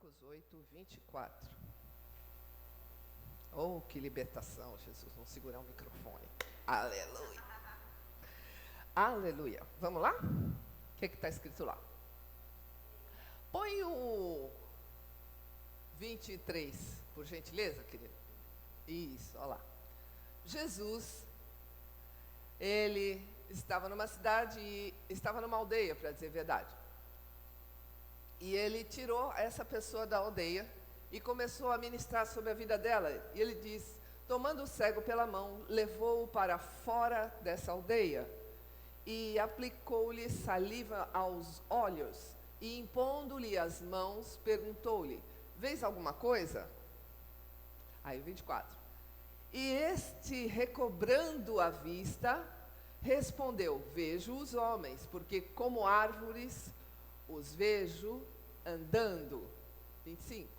Marcos 8, 24. Oh, que libertação, Jesus. Vamos segurar o microfone. Aleluia. Aleluia. Vamos lá? O que está escrito lá? Põe o 23, por gentileza, querido. Isso, olha lá. Jesus, ele estava numa cidade e estava numa aldeia, para dizer a verdade. E ele tirou essa pessoa da aldeia e começou a ministrar sobre a vida dela. E ele diz, tomando o cego pela mão, levou-o para fora dessa aldeia e aplicou-lhe saliva aos olhos e impondo-lhe as mãos, perguntou-lhe, vês alguma coisa? Aí 24. E este, recobrando a vista, respondeu, vejo os homens, porque como árvores os vejo andando. 25.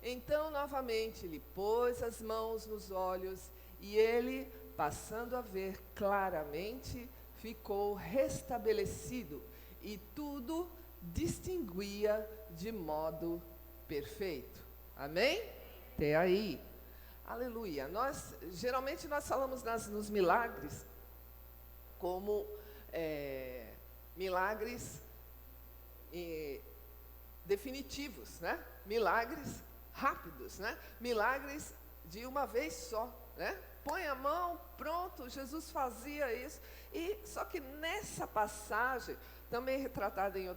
Então, novamente, lhe pôs as mãos nos olhos, e ele, passando a ver claramente, ficou restabelecido, e tudo distinguia de modo perfeito. Amém? Até aí. Aleluia. Geralmente nós falamos nos milagres como milagres definitivos, né? Milagres rápidos, né? Milagres de uma vez só, né? Põe a mão, pronto, Jesus fazia isso. E só que nessa passagem, também retratada em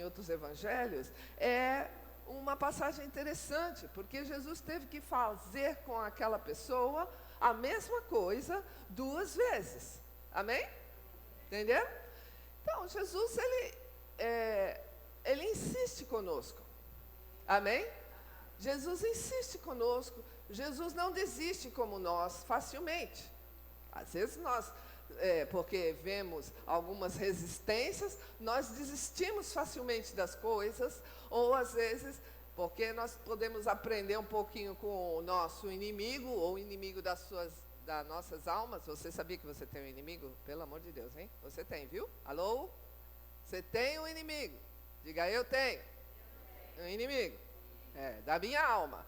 outros evangelhos, é uma passagem interessante, porque Jesus teve que fazer com aquela pessoa a mesma coisa 2 vezes. Amém? Entendeu? Então, Jesus, ele insiste conosco. Amém? Jesus insiste conosco. Jesus não desiste como nós facilmente. Às vezes nós, porque vemos algumas resistências, nós desistimos facilmente das coisas, ou às vezes porque nós podemos aprender um pouquinho com o nosso inimigo, ou inimigo das nossas almas. Você sabia que você tem um inimigo? Pelo amor de Deus, hein? Você tem, viu? Alô? Você tem um inimigo. Diga, eu tenho um inimigo. Da minha alma.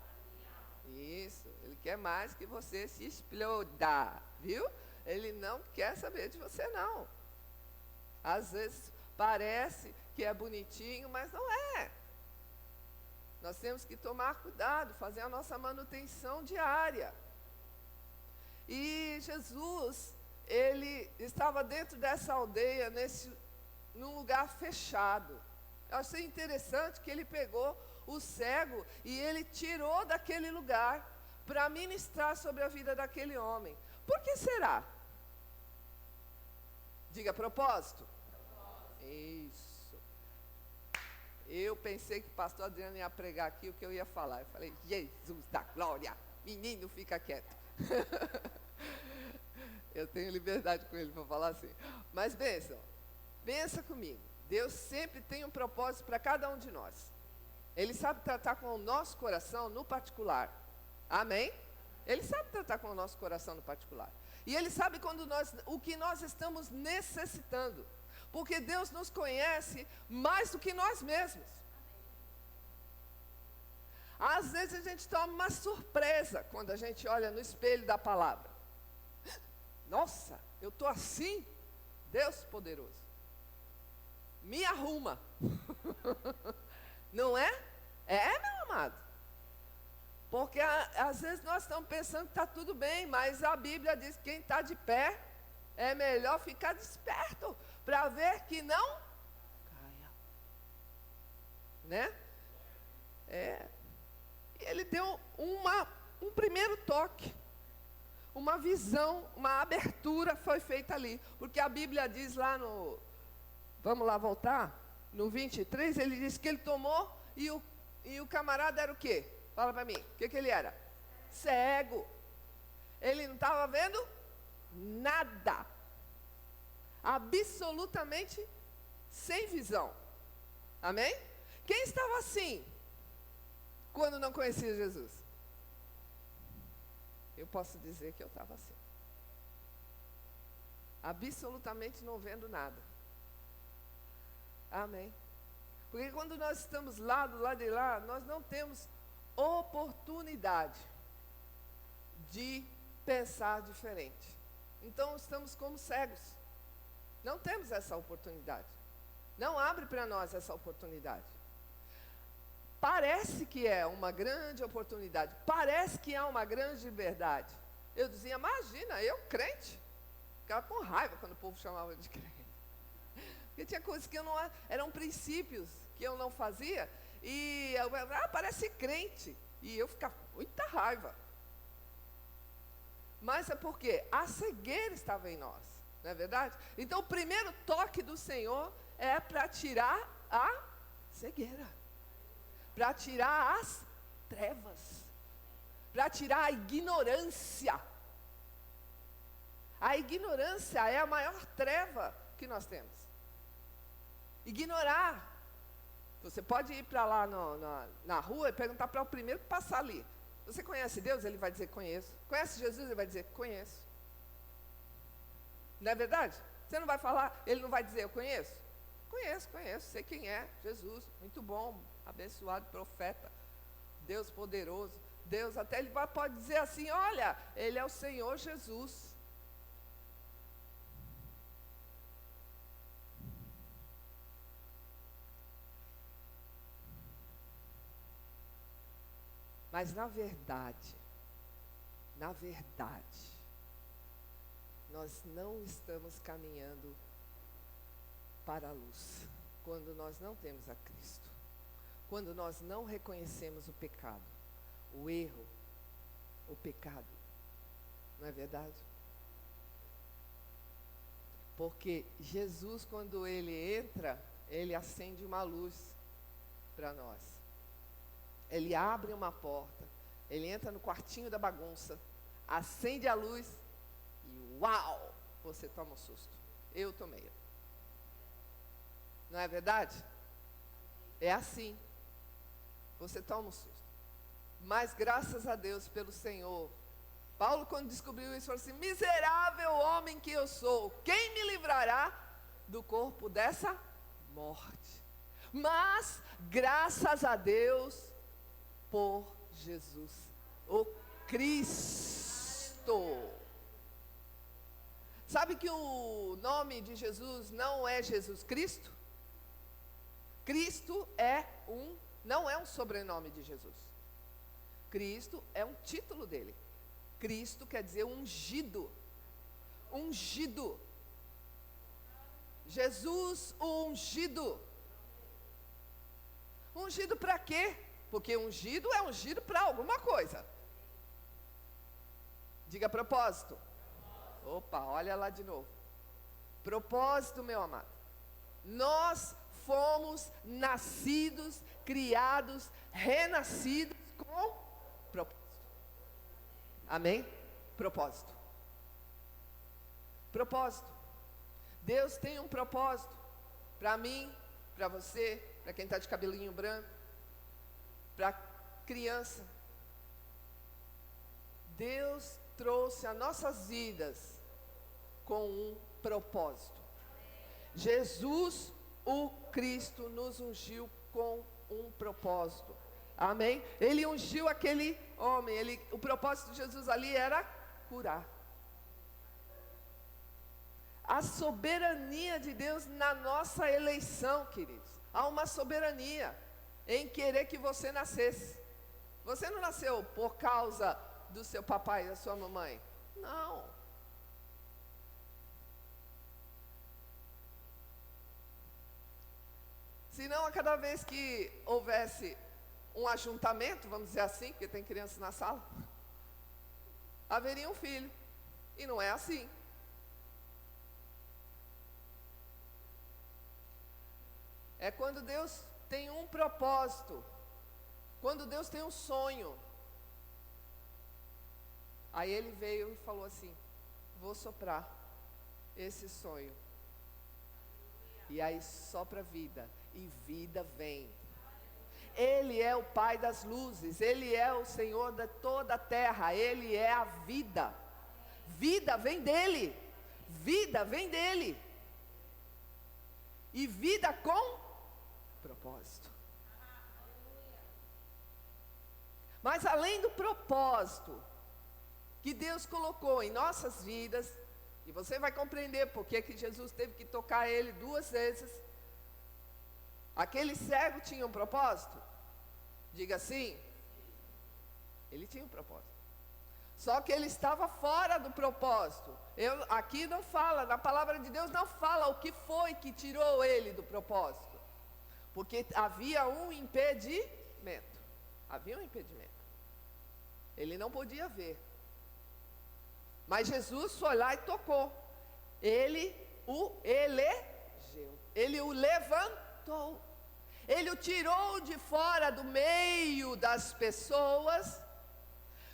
Isso, ele quer mais que você se exploda, viu? Ele não quer saber de você, não. Às vezes parece que é bonitinho, mas não é. Nós temos que tomar cuidado, fazer a nossa manutenção diária. E Jesus, ele estava dentro dessa aldeia, num lugar fechado. Eu achei interessante que ele pegou o cego e ele tirou daquele lugar para ministrar sobre a vida daquele homem. Por que será? Diga, propósito. Isso. Eu pensei que o pastor Adriano ia pregar aqui o que eu ia falar. Eu falei, Jesus da glória, menino, fica quieto. Eu tenho liberdade com ele para falar assim. Mas pensa comigo. Deus sempre tem um propósito para cada um de nós. Ele sabe tratar com o nosso coração no particular. Amém? Ele sabe tratar com o nosso coração no particular. E Ele sabe o que nós estamos necessitando. Porque Deus nos conhece mais do que nós mesmos. Às vezes a gente toma uma surpresa quando a gente olha no espelho da palavra. Nossa, eu estou assim? Deus poderoso. Me arruma. Não é? Meu amado. Porque às vezes nós estamos pensando que está tudo bem, mas a Bíblia diz que quem está de pé é melhor ficar desperto para ver que não caia. Né? E ele deu um primeiro toque. Uma visão, uma abertura foi feita ali. Porque a Bíblia diz lá vamos lá voltar? No 23, ele diz que ele tomou e o camarada era o quê? Fala para mim, o que ele era? Cego. Ele não estava vendo nada. Absolutamente sem visão. Amém? Quem estava assim quando não conhecia Jesus? Eu posso dizer que eu estava assim. Absolutamente não vendo nada. Amém. Porque quando nós estamos lá, do lado de lá, nós não temos oportunidade de pensar diferente. Então estamos como cegos. Não temos essa oportunidade. Não abre para nós essa oportunidade. Parece que é uma grande oportunidade. Parece que há uma grande liberdade. Eu dizia, imagina, eu crente. Ficava com raiva quando o povo chamava de crente. Porque tinha coisas que eu não... Eram princípios que eu não fazia. E eu, parece crente. E eu ficava com muita raiva. Mas é porque a cegueira estava em nós. Não é verdade? Então o primeiro toque do Senhor é para tirar a cegueira. Para tirar as trevas. Para tirar a ignorância. A ignorância é a maior treva que nós temos. Ignorar. Você pode ir para lá na rua e perguntar para o primeiro que passar ali. Você conhece Deus? Ele vai dizer, conheço. Conhece Jesus? Ele vai dizer, conheço. Não é verdade? Você não vai falar, ele não vai dizer, eu conheço? Conheço, sei quem é, Jesus, muito bom, abençoado profeta, Deus poderoso, Deus até ele pode dizer assim, olha, ele é o Senhor Jesus. Mas na verdade, nós não estamos caminhando para a luz, quando nós não temos a Cristo, quando nós não reconhecemos o pecado, o erro, o pecado, não é verdade? Porque Jesus, quando ele entra, ele acende uma luz para nós, ele abre uma porta, ele entra no quartinho da bagunça, acende a luz e uau, você toma um susto. Eu tomei. Não é verdade? É assim. Você toma um susto. Mas graças a Deus pelo Senhor. Paulo, quando descobriu isso, falou assim, miserável homem que eu sou, quem me livrará do corpo dessa morte? Mas, graças a Deus, por Jesus, o Cristo. Sabe que o nome de Jesus não é Jesus Cristo? Cristo não é um sobrenome de Jesus. Cristo é um título dele. Cristo quer dizer ungido. Ungido. Jesus, o ungido. Ungido para quê? Porque ungido é ungido para alguma coisa. Diga propósito. Opa, olha lá de novo. Propósito, meu amado. Nós fomos nascidos, criados, renascidos com propósito. Amém? Propósito. Propósito. Deus tem um propósito para mim, para você, para quem está de cabelinho branco, para criança. Deus trouxe as nossas vidas com um propósito. Jesus, o Cristo, nos ungiu com um propósito. Amém? Ele ungiu aquele homem. O propósito de Jesus ali era curar. A soberania de Deus na nossa eleição, queridos. Há uma soberania em querer que você nascesse. Você não nasceu por causa do seu papai e da sua mamãe. Não. Senão, a cada vez que houvesse um ajuntamento, vamos dizer assim, porque tem crianças na sala, haveria um filho. E não é assim. É quando Deus tem um propósito, quando Deus tem um sonho. Aí ele veio e falou assim, vou soprar esse sonho. E aí sopra vida, e vida vem. Ele é o Pai das luzes, Ele é o Senhor de toda a terra, Ele é a vida. Vida vem dEle, vida vem dEle. E vida com propósito. Mas além do propósito que Deus colocou em nossas vidas, e você vai compreender por que Jesus teve que tocar ele 2 vezes. Aquele cego tinha um propósito? Diga sim. Ele tinha um propósito. Só que ele estava fora do propósito. Aqui não fala, na palavra de Deus não fala o que foi que tirou ele do propósito. Porque havia um impedimento. Havia um impedimento. Ele não podia ver. Mas Jesus foi lá e tocou. Ele o elegeu. Ele o levantou. Ele o tirou de fora do meio das pessoas.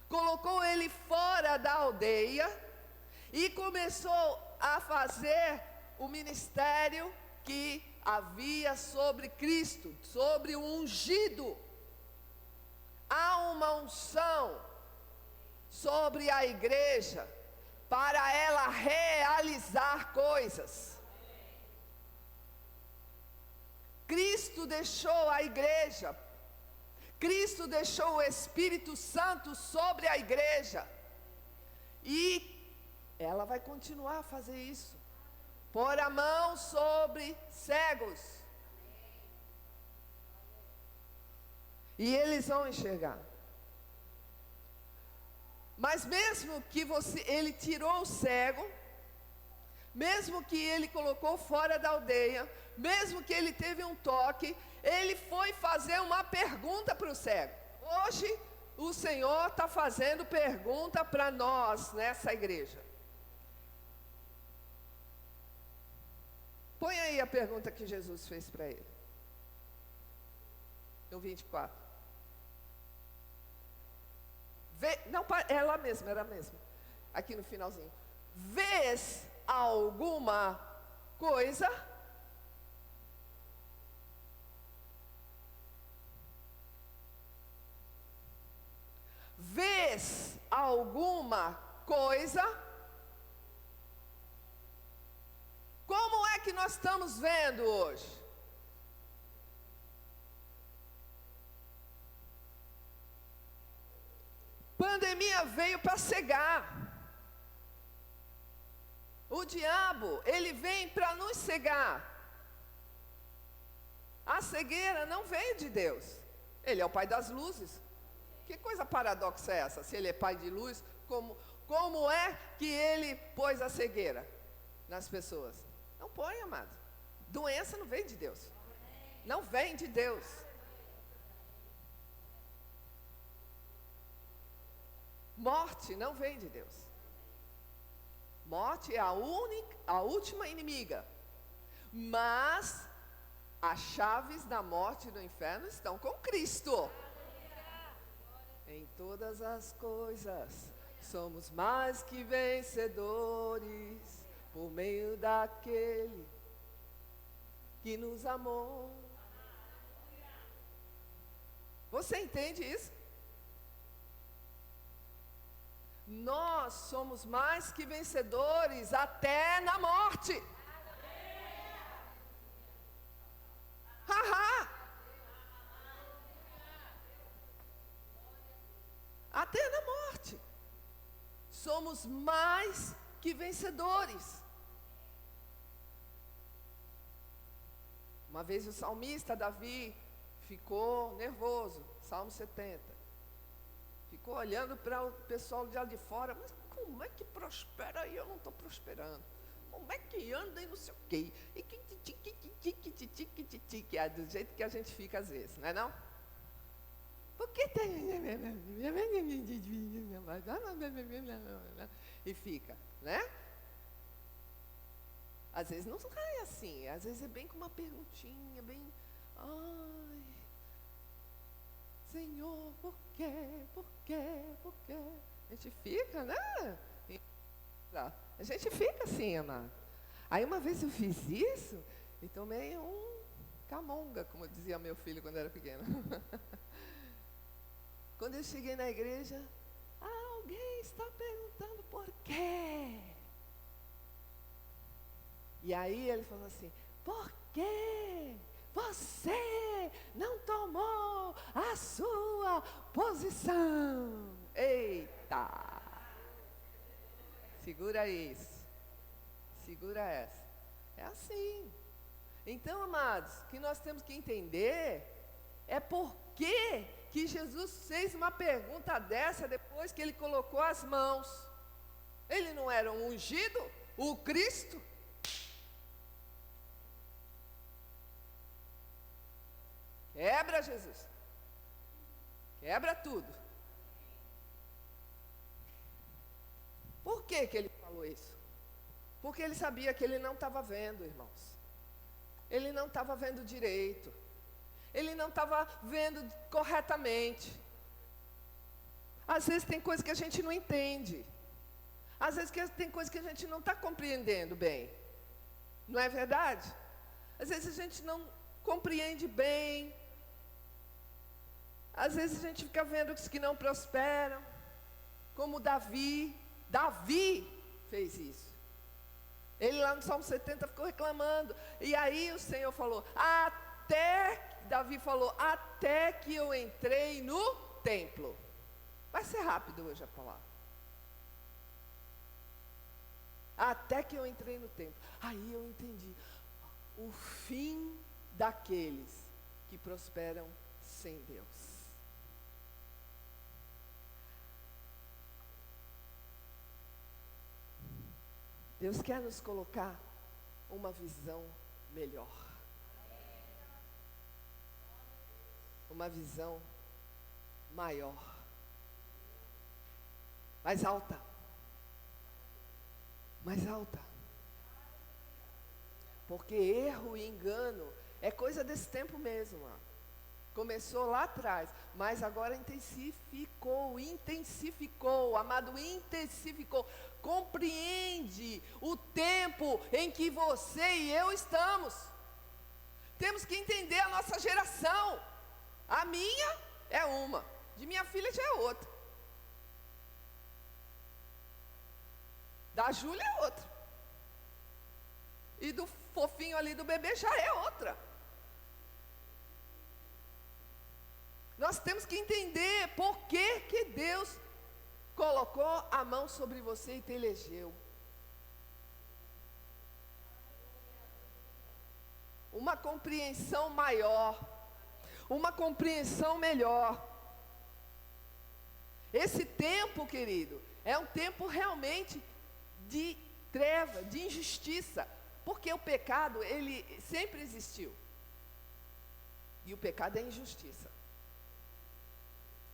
Colocou ele fora da aldeia. E começou a fazer o ministério que havia sobre Cristo. Sobre o ungido. Há uma unção sobre a igreja, para ela realizar coisas. Cristo deixou a igreja, Cristo deixou o Espírito Santo sobre a igreja, e ela vai continuar a fazer isso, pôr a mão sobre cegos, e eles vão enxergar. Mas mesmo que ele tirou o cego, mesmo que ele colocou fora da aldeia, mesmo que ele teve um toque, ele foi fazer uma pergunta para o cego. Hoje o Senhor está fazendo pergunta para nós nessa igreja. Põe aí a pergunta que Jesus fez para ele. No 24. Não, ela mesma, era mesmo. Aqui no finalzinho. Vês alguma coisa? Vês alguma coisa? Como é que nós estamos vendo hoje? Pandemia veio para cegar. O diabo, ele vem para nos cegar. A cegueira não veio de Deus. Ele é o pai das luzes. Que coisa paradoxa é essa? Se ele é pai de luz, como é que ele pôs a cegueira nas pessoas? Não põe, amado. Doença não vem de Deus. Não vem de Deus. Morte não vem de Deus. Morte é a última inimiga. Mas as chaves da morte e do inferno estão com Cristo. Em todas as coisas somos mais que vencedores por meio daquele que nos amou. Você entende isso? Nós somos mais que vencedores até na morte. Haha! Até na morte. Somos mais que vencedores. Uma vez o salmista Davi ficou nervoso, Salmo 70. Ficou olhando para o pessoal de lá de fora, mas como é que prospera e eu não estou prosperando? Como é que anda e não sei o quê? E que é do jeito que a gente fica às vezes, não é não? Porque tem... E fica, né? Às vezes não é assim, às vezes é bem com uma perguntinha, bem... Ai... Senhor, por quê? Por quê? Por quê? A gente fica, né? A gente fica assim, amado. Aí uma vez eu fiz isso e tomei um camonga, como dizia meu filho quando era pequeno. Quando eu cheguei na igreja, alguém está perguntando por quê? E aí ele falou assim, por quê? você não tomou a sua posição. Eita! Segura isso. Segura essa. É assim. Então, amados, o que nós temos que entender é por que Jesus fez uma pergunta dessa depois que ele colocou as mãos. Ele não era um ungido, o Cristo? Quebra, Jesus. Quebra tudo. Por que ele falou isso? Porque ele sabia que ele não estava vendo, irmãos. Ele não estava vendo direito. Ele não estava vendo corretamente. Às vezes tem coisa que a gente não entende. Às vezes tem coisa que a gente não está compreendendo bem. Não é verdade? Às vezes a gente não compreende bem. Às vezes a gente fica vendo os que não prosperam. Como Davi. Davi fez isso. Ele lá no Salmo 70 ficou reclamando. E aí o Senhor falou, Davi falou, até que eu entrei no templo. Vai ser rápido hoje a palavra. Até que eu entrei no templo. Aí eu entendi. O fim daqueles que prosperam sem Deus. Deus quer nos colocar uma visão melhor. Uma visão maior. Mais alta. Mais alta. Porque erro e engano é coisa desse tempo mesmo. Começou lá atrás, mas agora intensificou, amado, intensificou. Compreende o tempo em que você e eu estamos. Temos que entender a nossa geração. A minha é uma, de minha filha já é outra. Da Júlia é outra. E do fofinho ali do bebê já é outra. Nós temos que entender por que Deus colocou a mão sobre você e te elegeu. Uma compreensão maior. Uma compreensão melhor. Esse tempo, querido, é um tempo realmente de treva, de injustiça. Porque o pecado, ele sempre existiu. E o pecado é injustiça.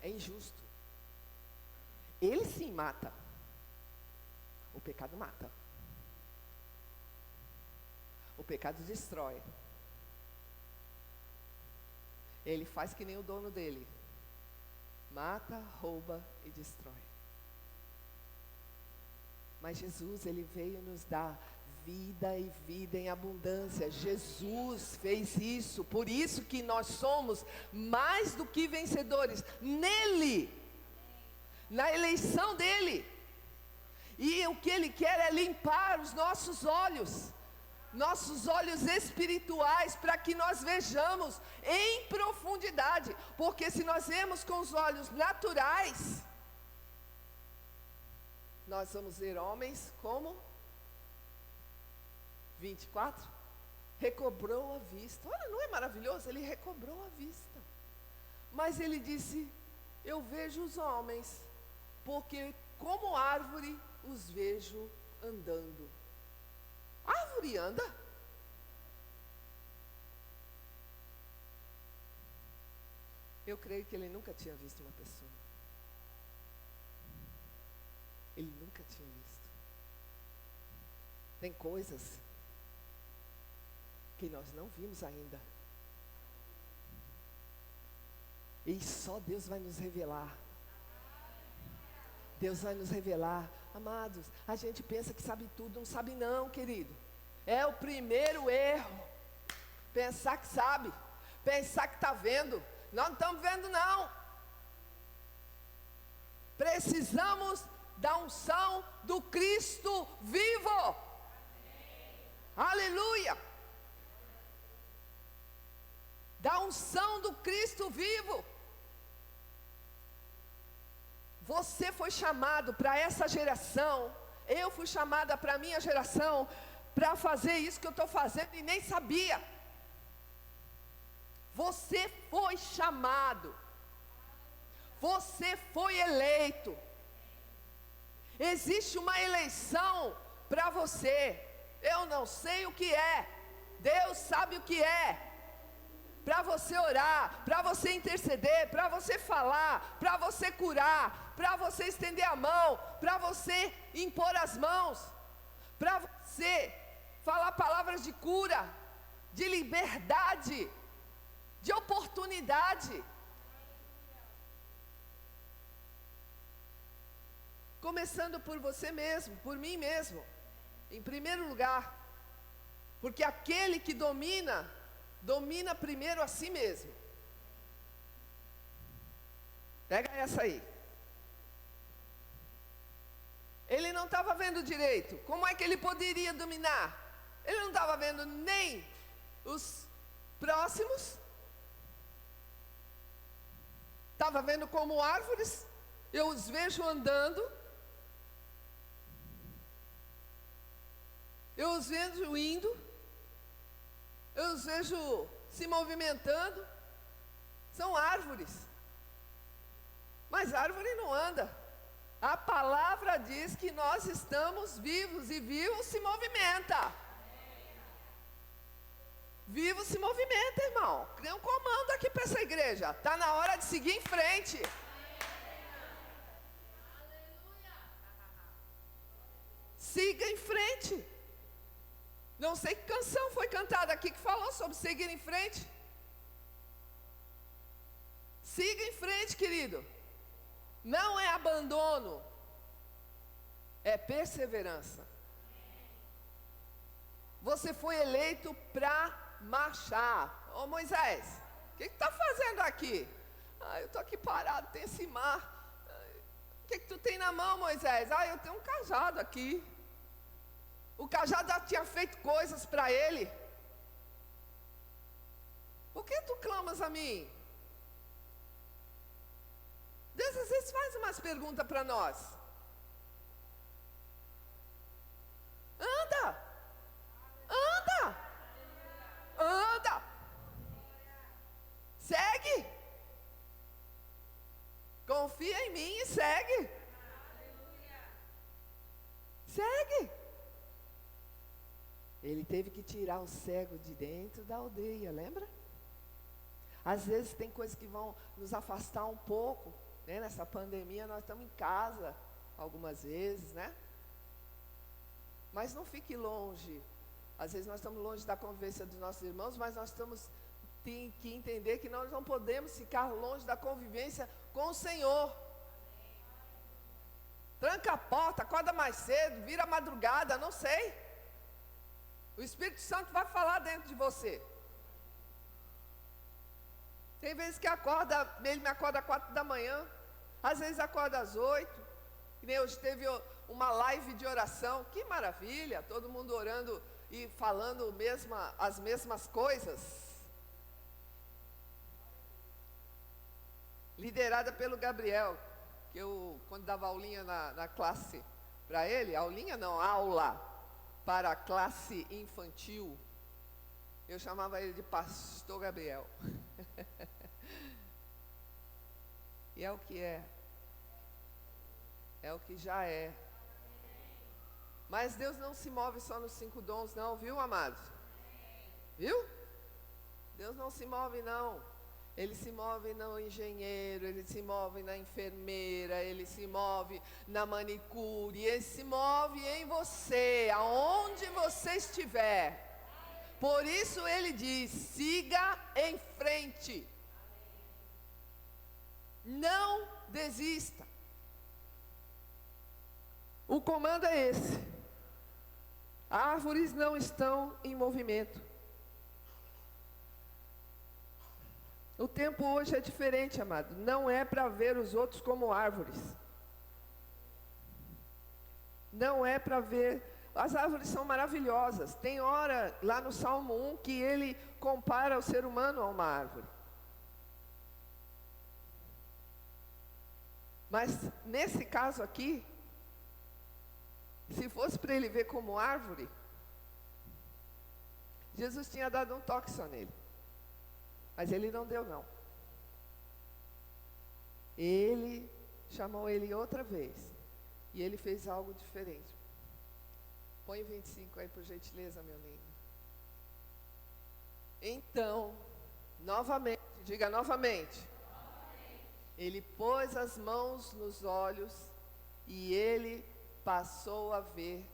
É injusto. Ele sim mata. O pecado mata. O pecado destrói. Ele faz que nem o dono dele. Mata, rouba e destrói. Mas Jesus, ele veio nos dar vida e vida em abundância. Jesus fez isso. Por isso que nós somos mais do que vencedores. Nele. Na eleição dele. E o que ele quer é limpar os nossos olhos espirituais, para que nós vejamos em profundidade. Porque se nós vemos com os olhos naturais, nós vamos ver homens como 24, recobrou a vista. Olha, não é maravilhoso? Ele recobrou a vista. Mas ele disse, eu vejo os homens, porque como árvore os vejo andando. Árvore anda? Eu creio que ele nunca tinha visto uma pessoa. Ele nunca tinha visto. Tem coisas que nós não vimos ainda. E só Deus vai nos revelar. Deus vai nos revelar. Amados, a gente pensa que sabe tudo, não sabe não, querido. É o primeiro erro. Pensar que sabe. Pensar que está vendo. Nós não estamos vendo não. Precisamos da unção do Cristo vivo. Aleluia. da unção do Cristo vivo. Você foi chamado para essa geração, eu fui chamada para a minha geração, para fazer isso que eu estou fazendo e nem sabia. Você foi chamado, você foi eleito. Existe uma eleição para você. Eu não sei o que é, Deus sabe o que é. Para você orar, para você interceder, para você falar, para você curar, para você estender a mão, para você impor as mãos, para você falar palavras de cura, de liberdade, de oportunidade. Começando por você mesmo, por mim mesmo, em primeiro lugar, porque aquele que domina primeiro a si mesmo. Pega essa aí. Ele não estava vendo direito. Como é que ele poderia dominar? Ele não estava vendo nem os próximos. Estava vendo como árvores. Eu os vejo andando. Eu os vejo indo. Eu os vejo se movimentando. São árvores. Mas árvore não anda. A palavra diz que nós estamos vivos e vivo se movimenta. Vivo se movimenta, irmão. Cria um comando aqui para essa igreja. Está na hora de seguir em frente. Siga em frente. Não sei que canção foi cantada aqui que falou sobre seguir em frente. Siga em frente, querido. Não é abandono, é perseverança. Você foi eleito para marchar. Ô Moisés, o que está fazendo aqui? Eu estou aqui parado, tem esse mar. O que tu tem na mão, Moisés? Eu tenho um cajado aqui. O cajado já tinha feito coisas para ele. Por que tu clamas a mim? Deus às vezes faz umas perguntas para nós. Anda! Anda! Anda! Segue! Confia em mim e segue! Segue! Ele teve que tirar o cego de dentro da aldeia, lembra? Às vezes tem coisas que vão nos afastar um pouco. Nessa pandemia nós estamos em casa algumas vezes, né? Mas não fique longe. Às vezes nós estamos longe da convivência dos nossos irmãos, mas nós tem que entender que nós não podemos ficar longe da convivência com o Senhor. Tranca a porta, acorda mais cedo, vira a madrugada, não sei. O Espírito Santo vai falar dentro de você. Tem vezes que ele me acorda às 4 da manhã, às vezes acorda às 8. Que nem hoje teve uma live de oração, que maravilha, todo mundo orando e falando as mesmas coisas. Liderada pelo Gabriel, que eu, quando dava aulinha na classe para ele, aula para a classe infantil, eu chamava ele de Pastor Gabriel. E é o que é. É o que já é. Mas Deus não se move só nos 5 dons não, viu, amados? Viu? Deus não se move não. Ele se move no engenheiro, ele se move na enfermeira, ele se move na manicure, ele se move em você, aonde você estiver. Por isso ele diz, siga em frente. Não desista. O comando é esse. Árvores não estão em movimento. O tempo hoje é diferente, amado. Não é para ver os outros como árvores. Não é para ver as árvores são maravilhosas. Tem hora lá no Salmo 1 que ele compara o ser humano a uma árvore. Mas nesse caso aqui, se fosse para ele ver como árvore, Jesus tinha dado um toque só nele. Mas ele não deu, não. Ele chamou ele outra vez. E ele fez algo diferente. Põe 25 aí, por gentileza, meu lindo. Então, novamente, diga novamente. Ele pôs as mãos nos olhos e ele passou a ver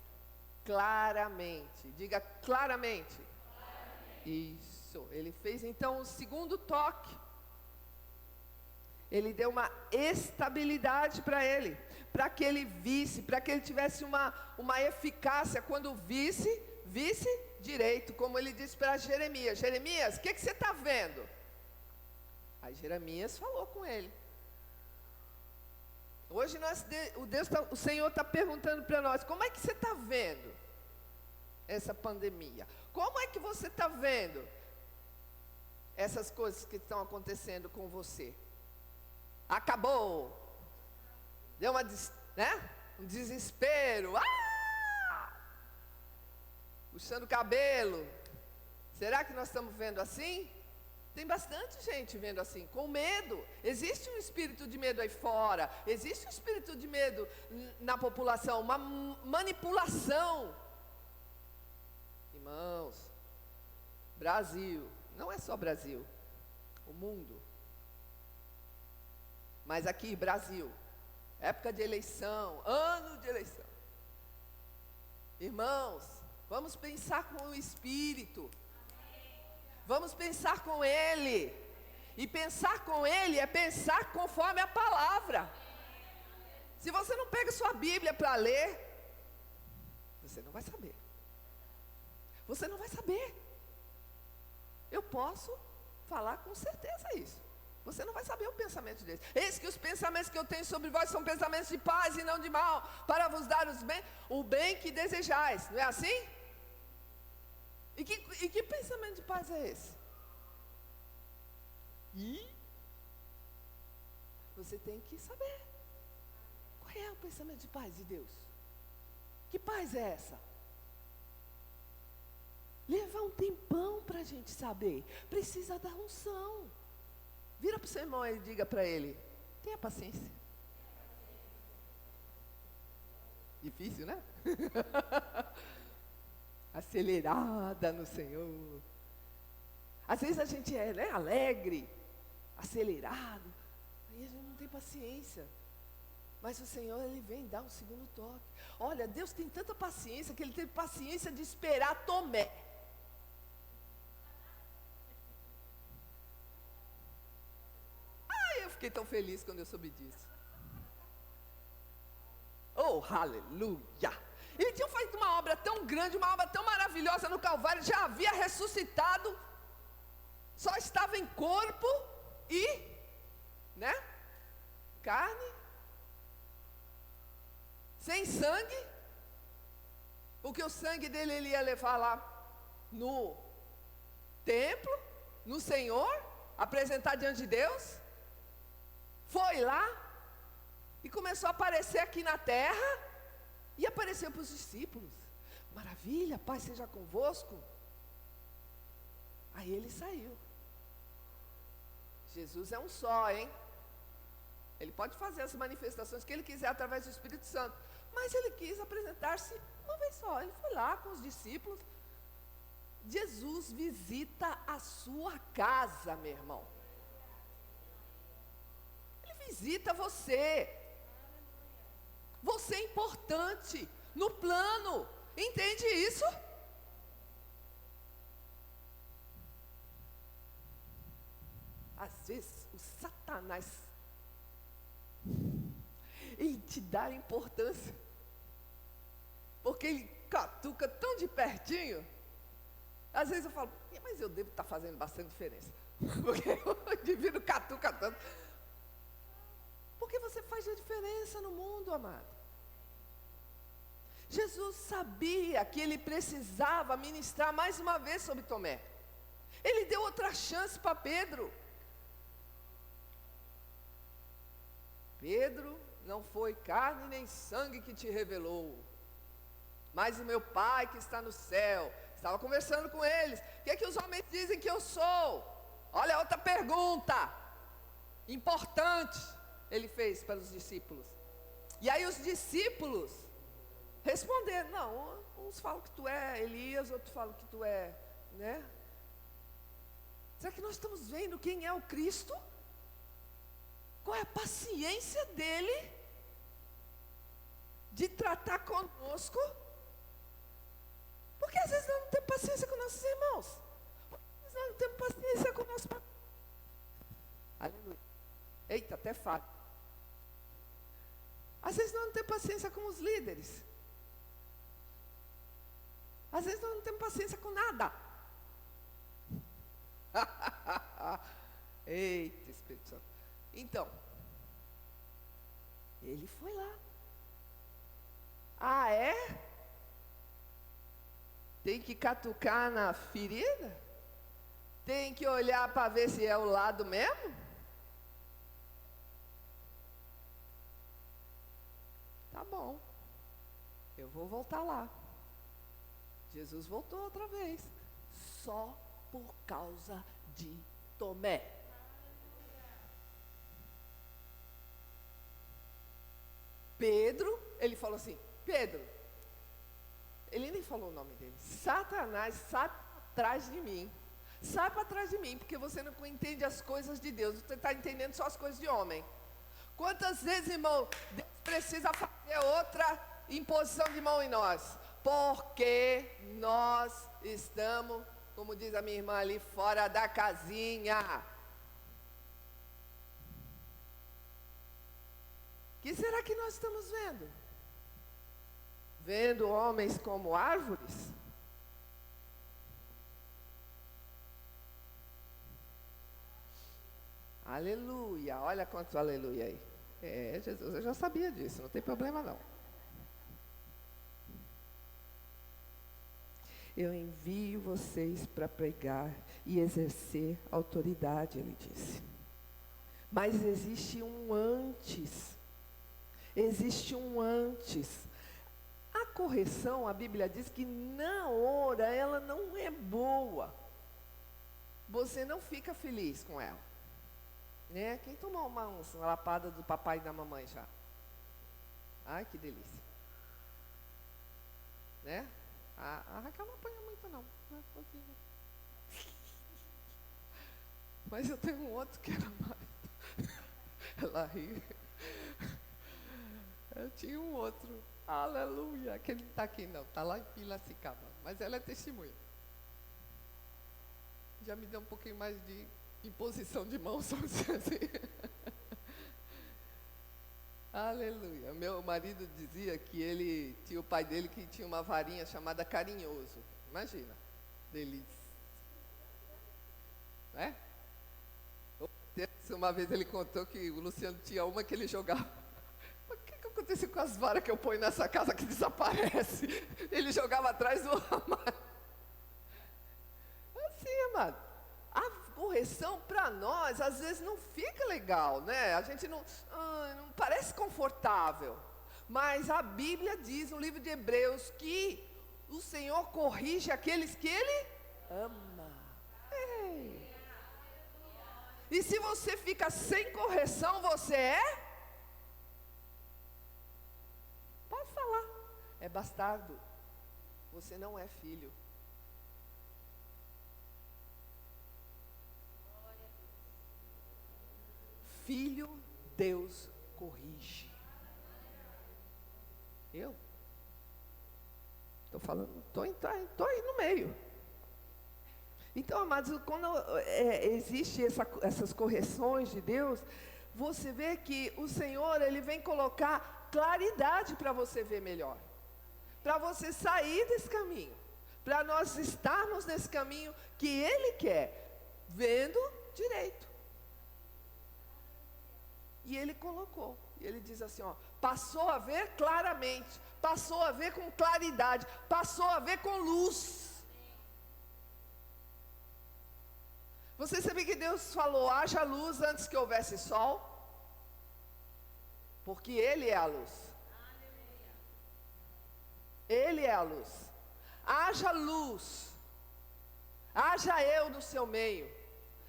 claramente. Diga claramente. Isso. Ele fez então o segundo toque. Ele deu uma estabilidade para ele, para que ele visse, para que ele tivesse uma eficácia quando visse direito, como ele disse para Jeremias: Jeremias, o que você está vendo? Aí Jeremias falou com ele. Hoje o Senhor está perguntando para nós: como é que você está vendo essa pandemia? Como é que você está vendo essas coisas que estão acontecendo com você? Acabou, deu um desespero, puxando o cabelo. Será que nós estamos vendo assim? Tem bastante gente vendo assim, com medo. Existe um espírito de medo aí fora, existe um espírito de medo na população, uma manipulação. Irmãos, Brasil, não é só Brasil, o mundo. Mas aqui, Brasil, época de eleição, ano de eleição. Irmãos, vamos pensar com o Espírito. Vamos pensar com Ele. E pensar com Ele é pensar conforme a palavra. Se você não pega sua Bíblia para ler, você não vai saber. Você não vai saber. Eu posso falar com certeza isso. Você não vai saber o pensamento deles. Eis que os pensamentos que eu tenho sobre vós são pensamentos de paz e não de mal, para vos dar o bem que desejais. Não é assim? E que pensamento de paz é esse? Você tem que saber. Qual é o pensamento de paz de Deus? Que paz é essa? Leva um tempão para a gente saber. Precisa da unção. Vira para o seu irmão e diga para ele: tenha paciência. Difícil, né? Acelerada no Senhor. Às vezes a gente é alegre, acelerado, aí a gente não tem paciência. Mas o Senhor, Ele vem dar um segundo toque. Olha, Deus tem tanta paciência que Ele teve paciência de esperar Tomé. Eu fiquei tão feliz quando eu soube disso. Oh, aleluia! Ele tinha feito uma obra tão grande, uma obra tão maravilhosa no Calvário, já havia ressuscitado, só estava em corpo e, carne, sem sangue, porque o sangue dele ele ia levar lá no templo, no Senhor, apresentar diante de Deus. Foi lá e começou a aparecer aqui na terra e apareceu para os discípulos. Maravilha, paz seja convosco. Aí ele saiu. Jesus é um só, hein? Ele pode fazer as manifestações que ele quiser através do Espírito Santo, mas ele quis apresentar-se uma vez só. Ele foi lá com os discípulos. Jesus visita a sua casa, meu irmão. Visita você. Você é importante no plano. Entende isso? Às vezes o Satanás ele te dá importância porque ele catuca tão de pertinho. Às vezes eu falo: mas eu devo estar fazendo bastante diferença, porque o indivíduo catuca tanto. Porque você faz a diferença no mundo, amado. Jesus sabia que ele precisava ministrar mais uma vez sobre Tomé. Ele deu outra chance para Pedro. Pedro, não foi carne nem sangue que te revelou, mas o meu Pai que está no céu. Estava conversando com eles. O que é que os homens dizem que eu sou? Olha outra pergunta importante ele fez para os discípulos. E aí os discípulos responderam: não, uns falam que tu é Elias, outros falam que tu é, né? Será que nós estamos vendo quem é o Cristo? Qual é a paciência dele de tratar conosco? Porque às vezes nós não temos paciência com nossos irmãos. Às vezes nós não temos paciência com o nosso pai. Aleluia. Eita, até falo. Às vezes nós não temos paciência com os líderes. Às vezes nós não temos paciência com nada. Eita, Espírito Santo. Então, ele foi lá. Ah, é? Tem que catucar na ferida? Tem que olhar para ver se é o lado mesmo? Tá bom, eu vou voltar lá. Jesus voltou outra vez, só por causa de Tomé. Pedro, ele falou assim: Pedro, ele nem falou o nome dele. Satanás, sai para trás de mim. Sai para trás de mim, porque você não entende as coisas de Deus. Você está entendendo só as coisas de homem. Quantas vezes, irmão, Deus precisa fazer outra imposição de mão em nós? Porque nós estamos, como diz a minha irmã ali, fora da casinha. O que será que nós estamos vendo? Vendo homens como árvores? Aleluia, olha quanto aleluia aí. É, Jesus, eu já sabia disso, não tem problema não. Eu envio vocês para pregar e exercer autoridade, ele disse. Mas existe um antes. Existe um antes. A correção, a Bíblia diz que na hora ela não é boa. Você não fica feliz com ela. Né? Quem tomou uma lapada do papai e da mamãe já? Ai, que delícia. Né? A Raquel não apanha muito não. Mas eu tenho um outro que era mais. Ela ri. Eu tinha um outro. Aleluia. Que ele não está aqui não. Está lá em Piracicaba. Mas ela é testemunha. Já me deu um pouquinho mais de imposição de mãos, vamos dizer assim. Aleluia. Meu marido dizia que ele tinha o pai dele que tinha uma varinha chamada Carinhoso. Imagina. Delícia. Né? Uma vez ele contou que o Luciano tinha uma que ele jogava. Mas o que aconteceu com as varas que eu ponho nessa casa que desaparece? Ele jogava atrás do armário. Assim, amado. A correção para nós às vezes não fica legal, né? A gente não parece confortável. Mas a Bíblia diz no livro de Hebreus que o Senhor corrige aqueles que Ele ama. Ei. E se você fica sem correção, você é? Pode falar. É bastardo. Você não é filho. Filho, Deus corrige. Eu? Estou falando, estou aí no meio. Então, amados, quando existe essas correções de Deus, você vê que o Senhor, Ele vem colocar claridade para você ver melhor. Para você sair desse caminho. Para nós estarmos nesse caminho que Ele quer, vendo direito. E E ele colocou. E ele diz assim, ó, passou a ver claramente, passou a ver com claridade, passou a ver com luz. Você sabia que Deus falou, haja luz antes que houvesse sol? Porque Ele é a luz. Ele é a luz. Haja luz. Haja eu no seu meio.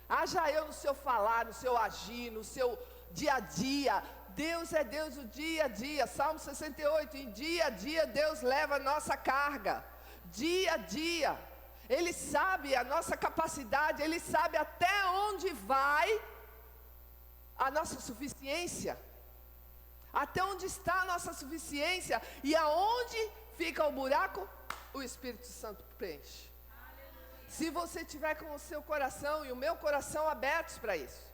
Haja eu no seu falar, no seu agir, no seu dia a dia. Deus é Deus do dia a dia. Salmo 68, em dia a dia Deus leva a nossa carga. Dia a dia. Ele sabe a nossa capacidade, Ele sabe até onde vai a nossa suficiência. Até onde está a nossa suficiência e aonde fica o buraco, o Espírito Santo preenche. Se você tiver com o seu coração e o meu coração abertos para isso.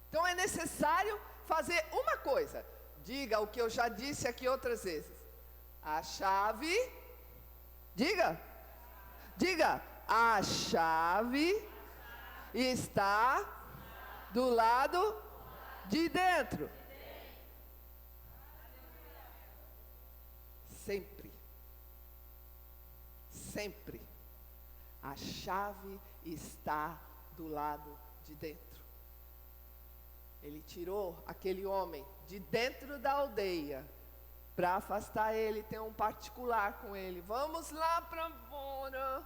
Então é necessário fazer uma coisa. Diga o que eu já disse aqui outras vezes. A chave, diga, a chave está do lado de dentro. Sempre. Sempre. A chave está do lado de dentro. Ele tirou aquele homem de dentro da aldeia para afastar ele, ter um particular com ele. Vamos lá para fora.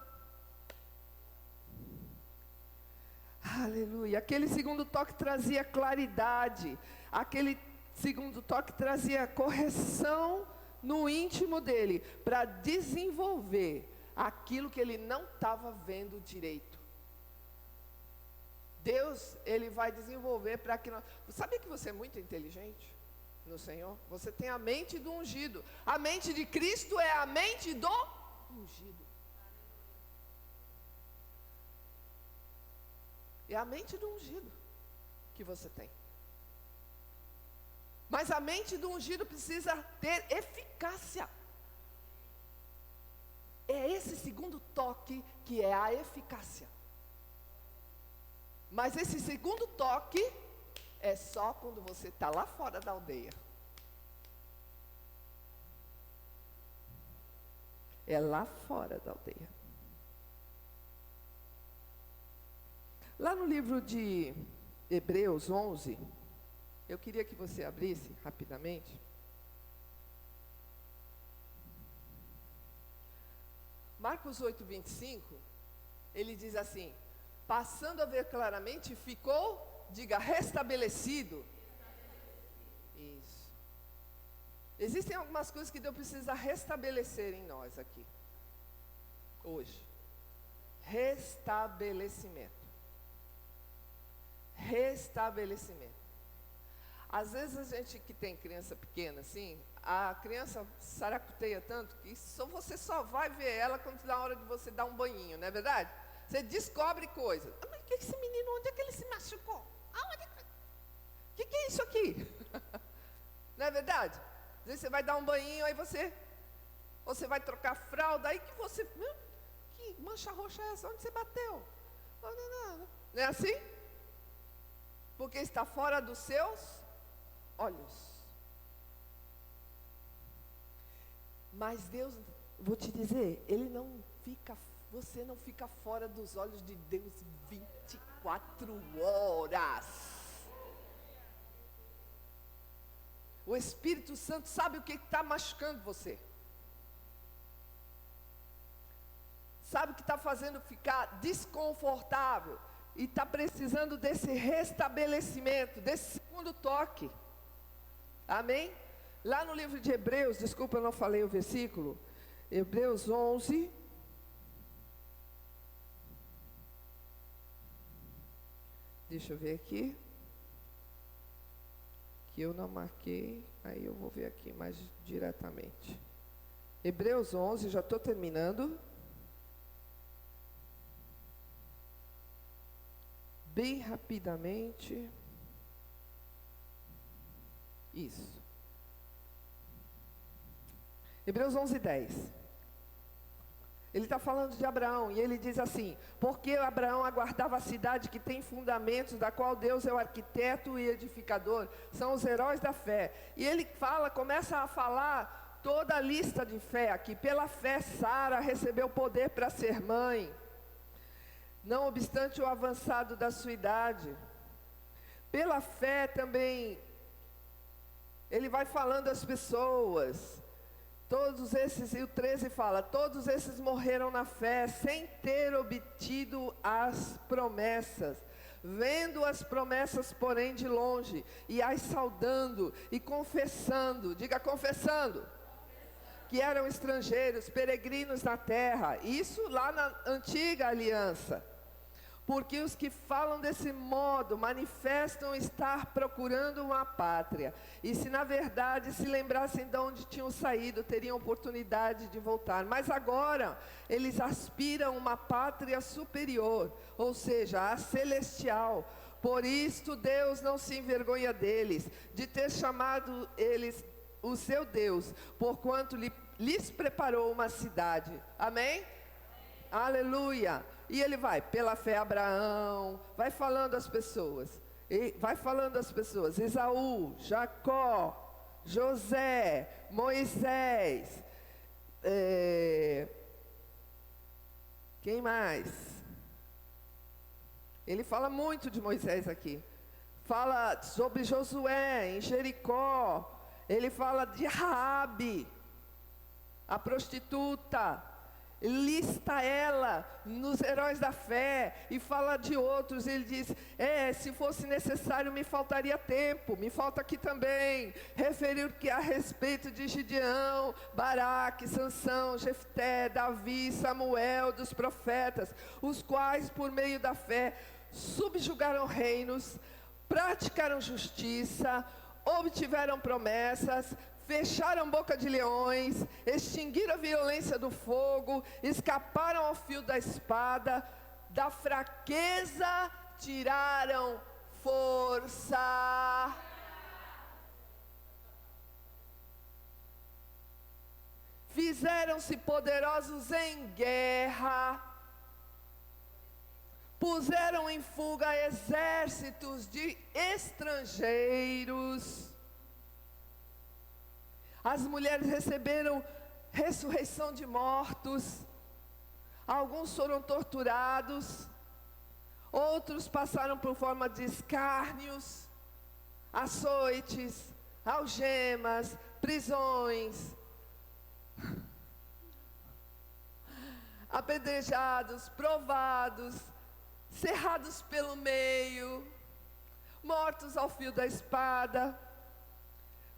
Aleluia. Aquele segundo toque trazia claridade. Aquele segundo toque trazia correção no íntimo dele, para desenvolver aquilo que ele não estava vendo direito. Deus, Ele vai desenvolver para que nós... Sabe que você é muito inteligente no Senhor? Você tem a mente do ungido. A mente de Cristo é a mente do ungido. É a mente do ungido que você tem. Mas a mente do ungido precisa ter eficácia. É esse segundo toque que é a eficácia. Mas esse segundo toque é só quando você está lá fora da aldeia. É lá fora da aldeia. Lá no livro de Hebreus 11, eu queria que você abrisse rapidamente. Marcos 8, 25, ele diz assim, passando a ver claramente, ficou, diga, restabelecido. Isso. Existem algumas coisas que Deus precisa restabelecer em nós aqui, hoje. Restabelecimento. Restabelecimento. Às vezes a gente que tem criança pequena assim, a criança saracoteia tanto que você só vai ver ela quando dá a hora de você dar um banhinho, não é verdade? Você descobre coisas. Ah, mas que esse menino, onde é que ele se machucou? Que é isso aqui? Não é verdade? Às vezes você vai dar um banhinho, aí você vai trocar fralda, aí que você, que mancha roxa é essa? Onde você bateu? Não é assim? Porque está fora dos seus olhos. Mas Deus, vou te dizer, você não fica fora dos olhos de Deus 24 horas. O Espírito Santo sabe o que está machucando você. Sabe o que está fazendo ficar desconfortável. E está precisando desse restabelecimento, desse segundo toque. Amém? Lá no livro de Hebreus, desculpa, eu não falei o versículo. Hebreus 11. Deixa eu ver aqui. Que eu não marquei, aí eu vou ver aqui mais diretamente. Hebreus 11, já estou terminando. Bem rapidamente. Isso. Hebreus 11, 10. Ele está falando de Abraão, e ele diz assim: porque Abraão aguardava a cidade que tem fundamentos, da qual Deus é o arquiteto e edificador, são os heróis da fé. E ele começa a falar toda a lista de fé aqui. Pela fé, Sara recebeu poder para ser mãe, não obstante o avançado da sua idade. Pela fé também, ele vai falando às pessoas. Todos esses, e o 13 fala, todos esses morreram na fé, sem ter obtido as promessas, vendo as promessas, porém, de longe, e as saudando, e confessando, diga confessando, que eram estrangeiros, peregrinos na terra, isso lá na antiga aliança. Porque os que falam desse modo manifestam estar procurando uma pátria. E se na verdade se lembrassem de onde tinham saído, teriam oportunidade de voltar. Mas agora eles aspiram uma pátria superior, ou seja, a celestial. Por isto Deus não se envergonha deles, de ter chamado eles o seu Deus, porquanto lhes preparou uma cidade. Amém? Aleluia. E ele vai, pela fé Abraão, vai falando às pessoas, Esaú, Jacó, José, Moisés, quem mais? Ele fala muito de Moisés aqui, fala sobre Josué em Jericó, ele fala de Raabe, a prostituta, lista ela nos heróis da fé, e fala de outros. Ele diz, se fosse necessário me faltaria tempo, me falta aqui também, referiu que a respeito de Gideão, Baraque, Sansão, Jefté, Davi, Samuel, dos profetas, os quais por meio da fé subjugaram reinos, praticaram justiça, obtiveram promessas, fecharam boca de leões, extinguiram a violência do fogo, escaparam ao fio da espada, da fraqueza tiraram força. Fizeram-se poderosos em guerra, puseram em fuga exércitos de estrangeiros. As mulheres receberam ressurreição de mortos, alguns foram torturados, outros passaram por forma de escárnios, açoites, algemas, prisões, apedrejados, provados, cerrados pelo meio, mortos ao fio da espada.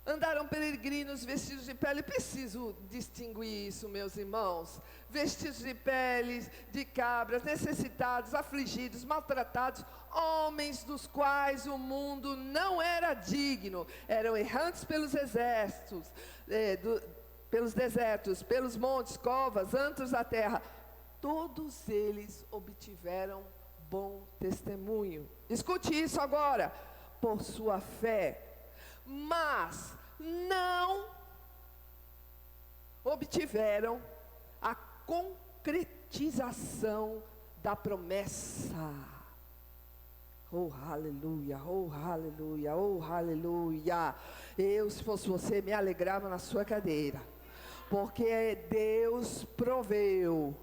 Andaram peregrinos vestidos de pele. Preciso distinguir isso, meus irmãos. Vestidos de peles de cabras, necessitados, afligidos, maltratados, homens dos quais o mundo não era digno. Eram errantes pelos exércitos, pelos desertos, pelos montes, covas, antros da terra. Todos eles obtiveram bom testemunho. Escute isso agora. Por sua fé. Mas não obtiveram a concretização da promessa. Oh, aleluia, oh, aleluia, oh, aleluia. Eu, se fosse você, me alegrava na sua cadeira, porque Deus proveu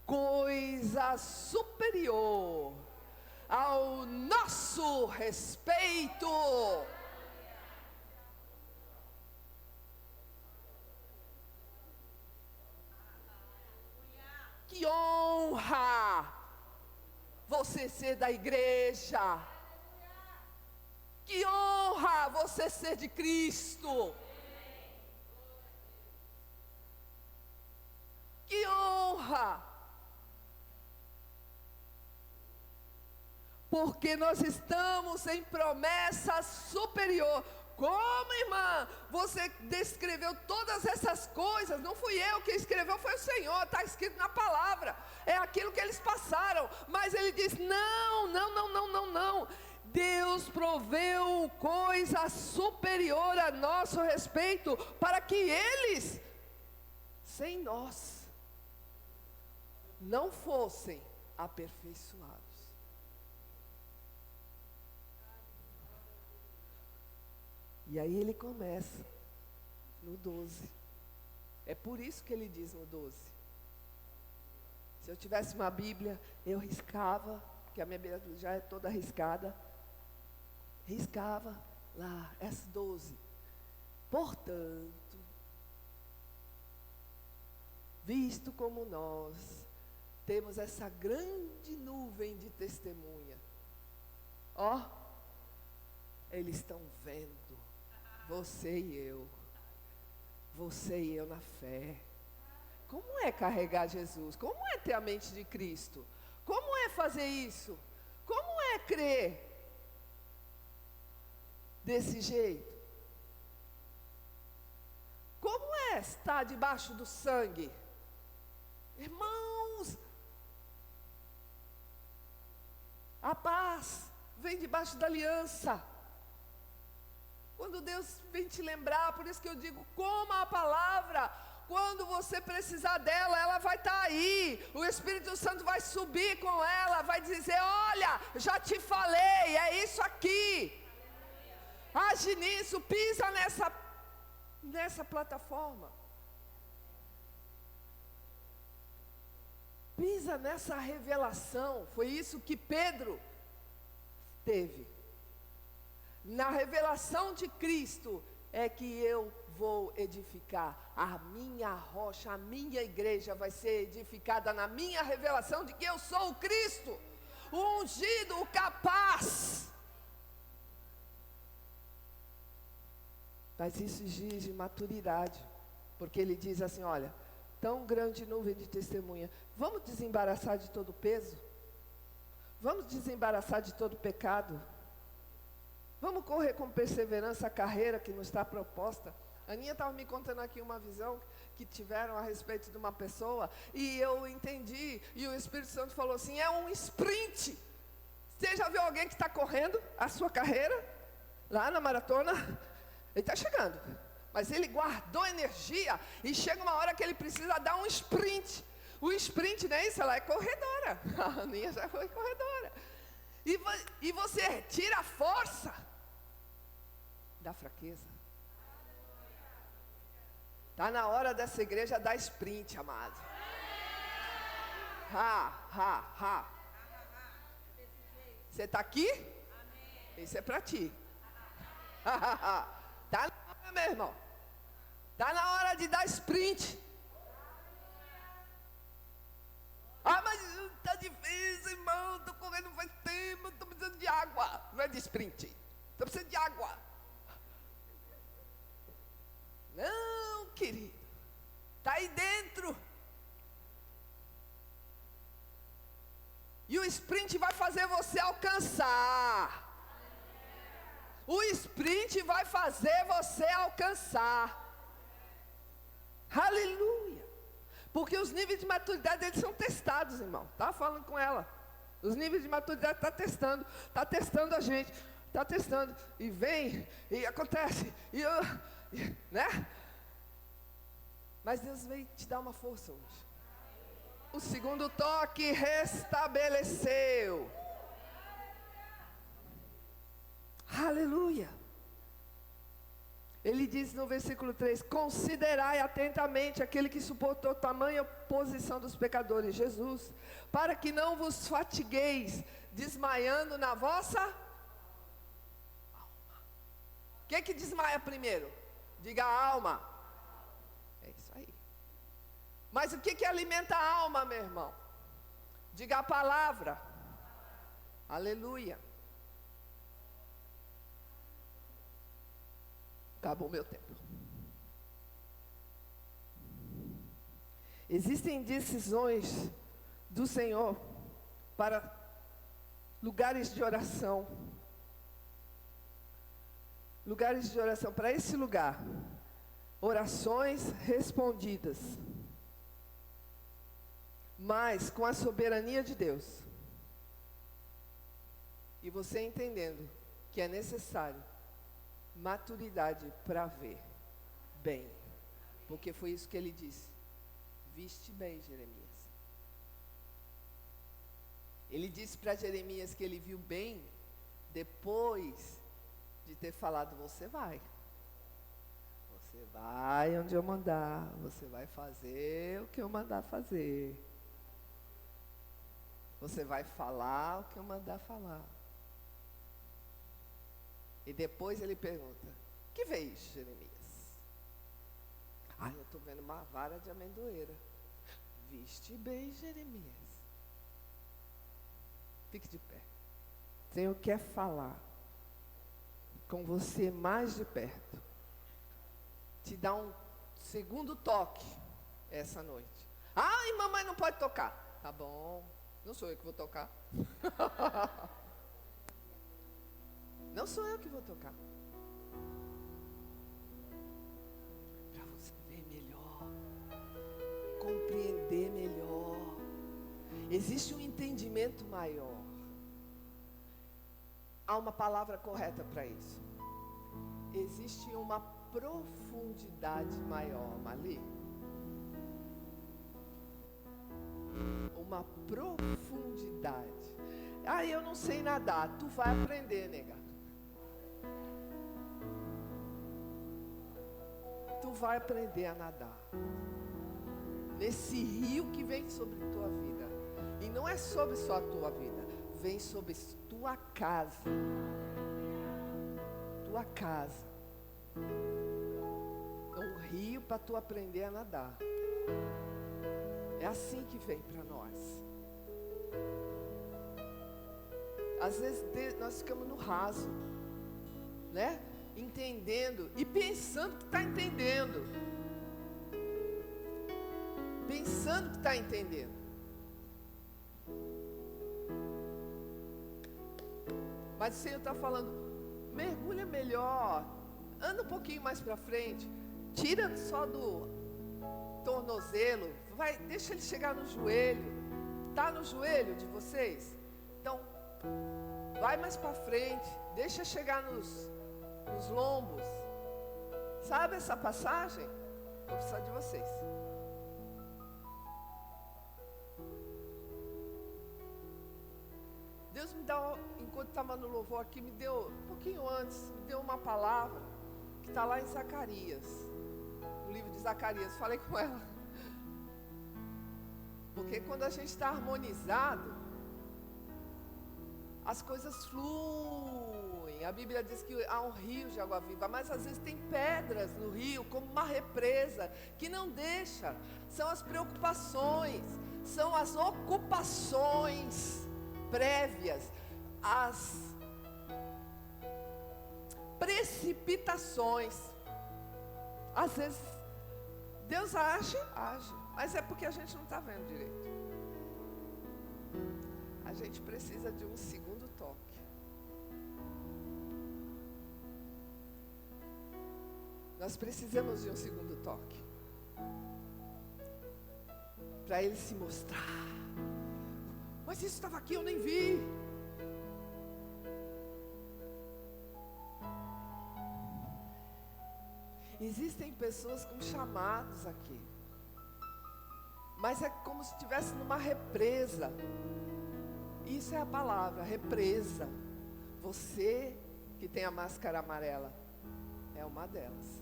coisa superior ao nosso respeito. Que honra você ser da igreja. Que honra você ser de Cristo. Que honra. Porque nós estamos em promessa superior. Como, irmã, você descreveu todas essas coisas? Não fui eu que escreveu, foi o Senhor. Está escrito na palavra. É aquilo que eles passaram. Mas ele diz, não. Deus proveu coisa superior a nosso respeito, para que eles, sem nós, não fossem aperfeiçoados. E aí ele começa no 12. É por isso que ele diz no 12. Se eu tivesse uma Bíblia, eu riscava, porque a minha Bíblia já é toda riscada. Riscava lá, S12. Portanto, visto como nós temos essa grande nuvem de testemunha, ó, eles estão vendo você e eu na fé. Como é carregar Jesus? Como é ter a mente de Cristo? Como é fazer isso? Como é crer desse jeito? Como é estar debaixo do sangue? Irmãos, a paz vem debaixo da aliança. Quando Deus vem te lembrar, por isso que eu digo, coma a palavra. Quando você precisar dela, ela vai estar aí. O Espírito Santo vai subir com ela, vai dizer, olha, já te falei, é isso aqui. Age nisso, pisa nessa plataforma. Pisa nessa revelação. Foi isso que Pedro teve. Na revelação de Cristo é que eu vou edificar a minha rocha, a minha igreja vai ser edificada na minha revelação de que eu sou o Cristo, o ungido, o capaz. Mas isso exige maturidade, porque ele diz assim, olha, tão grande nuvem de testemunha, vamos desembaraçar de todo peso? Vamos desembaraçar de todo pecado? Vamos correr com perseverança a carreira que nos está proposta. A Aninha estava me contando aqui uma visão que tiveram a respeito de uma pessoa, e eu entendi, e o Espírito Santo falou assim, é um sprint. Você já viu alguém que está correndo a sua carreira, lá na maratona? Ele está chegando, mas ele guardou energia, e chega uma hora que ele precisa dar um sprint. O sprint, não é isso? Ela é corredora. A Aninha já foi corredora. E você tira a força da fraqueza. Está na hora dessa igreja dar sprint, amado. Você está aqui? Isso é para ti. Está na hora, meu irmão. Está na hora de dar sprint. Mas está difícil, irmão. Estou correndo faz tempo. Estou precisando de água. Não é de sprint. Estou precisando de água. Não, querido. Está aí dentro. E o sprint vai fazer você alcançar. O sprint vai fazer você alcançar. Aleluia. Porque os níveis de maturidade, eles são testados, irmão. Estava falando com ela. Os níveis de maturidade está testando a gente. Está testando. E vem, e acontece. Né? Mas Deus veio te dar uma força hoje. O segundo toque restabeleceu. Aleluia. Ele diz no versículo 3, considerai atentamente aquele que suportou tamanha oposição dos pecadores, Jesus, para que não vos fatigueis, desmaiando na vossa alma. O que desmaia primeiro? Diga a alma. É isso aí. Mas o que alimenta a alma, meu irmão? Diga a palavra. Aleluia. Acabou o meu tempo. Existem decisões do Senhor para lugares de oração. Lugares de oração, para esse lugar. Orações respondidas. Mas com a soberania de Deus. E você entendendo que é necessário maturidade para ver bem, porque foi isso que ele disse. Viste bem, Jeremias. Ele disse para Jeremias que ele viu bem depois de ter falado: você vai. Você vai onde eu mandar, você vai fazer o que eu mandar fazer. Você vai falar o que eu mandar falar. E depois ele pergunta: que vês, Jeremias? Eu estou vendo uma vara de amendoeira. Viste bem, Jeremias. Fique de pé. O Senhor quer falar com você mais de perto. Te dá um segundo toque essa noite. E mamãe não pode tocar. Tá bom, não sou eu que vou tocar. Não sou eu que vou tocar. Para você ver melhor, compreender melhor. Existe um entendimento maior. Há uma palavra correta para isso. Existe uma profundidade maior, Mali. Uma profundidade. Eu não sei nadar. Tu vai aprender, nega. Tu vai aprender a nadar. Nesse rio que vem sobre tua vida. E não é sobre só a tua vida. Vem sobre tua casa. Tua casa. É um rio para tu aprender a nadar. É assim que vem para nós. Às vezes nós ficamos no raso, né? Entendendo e pensando que está entendendo. Pensando que está entendendo. Mas o Senhor está falando: mergulha melhor, anda um pouquinho mais para frente, tira só do tornozelo, deixa ele chegar no joelho. Está no joelho de vocês? Então, vai mais para frente, deixa chegar nos lombos. Sabe essa passagem? Vou precisar de vocês. Deus me dá, enquanto estava no louvor aqui, me deu, um pouquinho antes, me deu uma palavra que está lá em Zacarias, no livro de Zacarias. Falei com ela. Porque quando a gente está harmonizado, as coisas fluem. A Bíblia diz que há um rio de água viva, mas às vezes tem pedras no rio, como uma represa, que não deixa. São as preocupações, são as ocupações prévias, as precipitações. Às vezes Deus age, mas é porque a gente não está vendo direito. A gente precisa de um segundo toque. Nós precisamos de um segundo toque para Ele se mostrar. Mas isso estava aqui, eu nem vi. Existem pessoas com chamados aqui, mas é como se estivesse numa represa. Isso é a palavra, represa. Você que tem a máscara amarela é uma delas.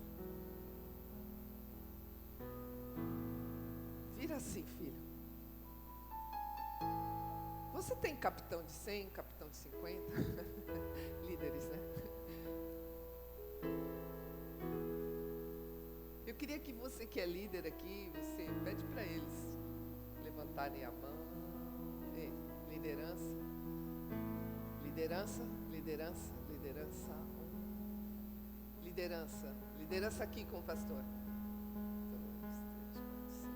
Vira assim, filho. Você tem capitão de 100, capitão de 50? Líderes, né? Eu queria que você que é líder aqui, você pede para eles levantarem a mão. Ei, liderança. Liderança, liderança, liderança. Liderança. Liderança aqui com o pastor. 2, 3, 4, 5.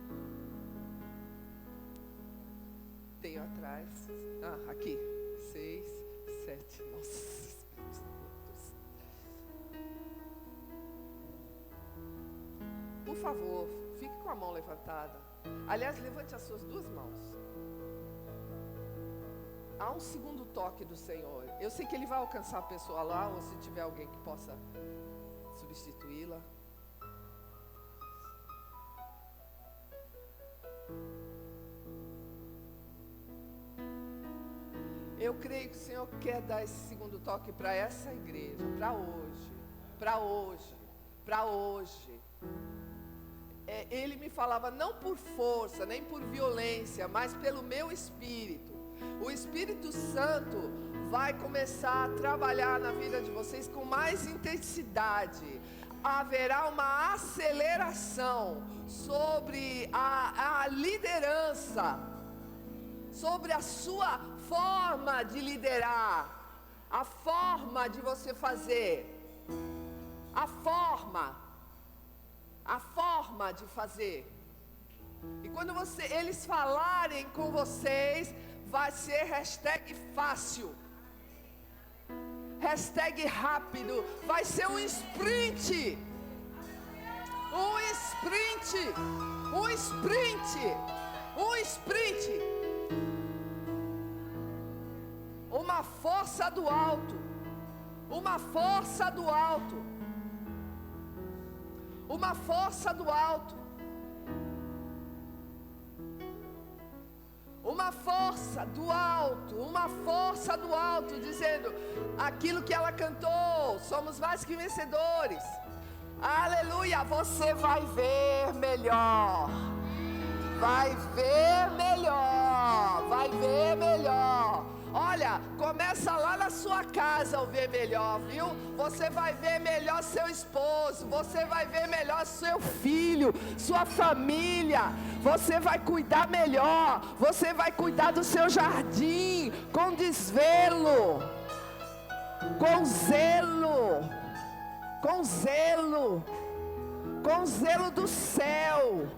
Tenho atrás. Aqui. 6, 7. Nossa. Por favor, fique com a mão levantada. Aliás, levante as suas duas mãos. Há um segundo toque do Senhor. Eu sei que Ele vai alcançar a pessoa lá, ou se tiver alguém que possa substituí-la. Eu creio que o Senhor quer dar esse segundo toque para essa igreja, para hoje, para hoje, para hoje. Ele me falava não por força, nem por violência, mas pelo meu espírito. O Espírito Santo vai começar a trabalhar na vida de vocês com mais intensidade. Haverá uma aceleração sobre a liderança, sobre a sua forma de liderar, a forma de você fazer, a forma de fazer. E quando eles falarem com vocês, vai ser hashtag fácil, hashtag rápido, vai ser um sprint, um sprint, um sprint, um sprint. Uma força do alto, uma força do alto, uma força do alto, uma força do alto, uma força do alto, dizendo aquilo que ela cantou: somos mais que vencedores. Aleluia, você vai ver melhor, vai ver melhor, vai ver melhor. Olha, começa lá na sua casa a ver melhor, viu? Você vai ver melhor seu esposo, você vai ver melhor seu filho, sua família. Você vai cuidar melhor, você vai cuidar do seu jardim com desvelo, com zelo, com zelo, com zelo do céu.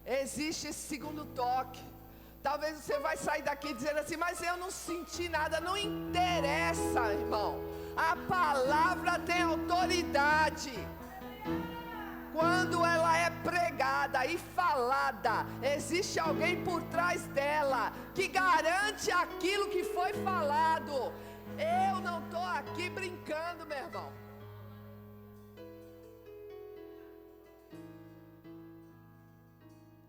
Existe esse segundo toque. Talvez você vai sair daqui dizendo assim: mas eu não senti nada. Não interessa, irmão. A palavra tem autoridade. Quando ela é pregada e falada, existe alguém por trás dela que garante aquilo que foi falado. Eu não estou aqui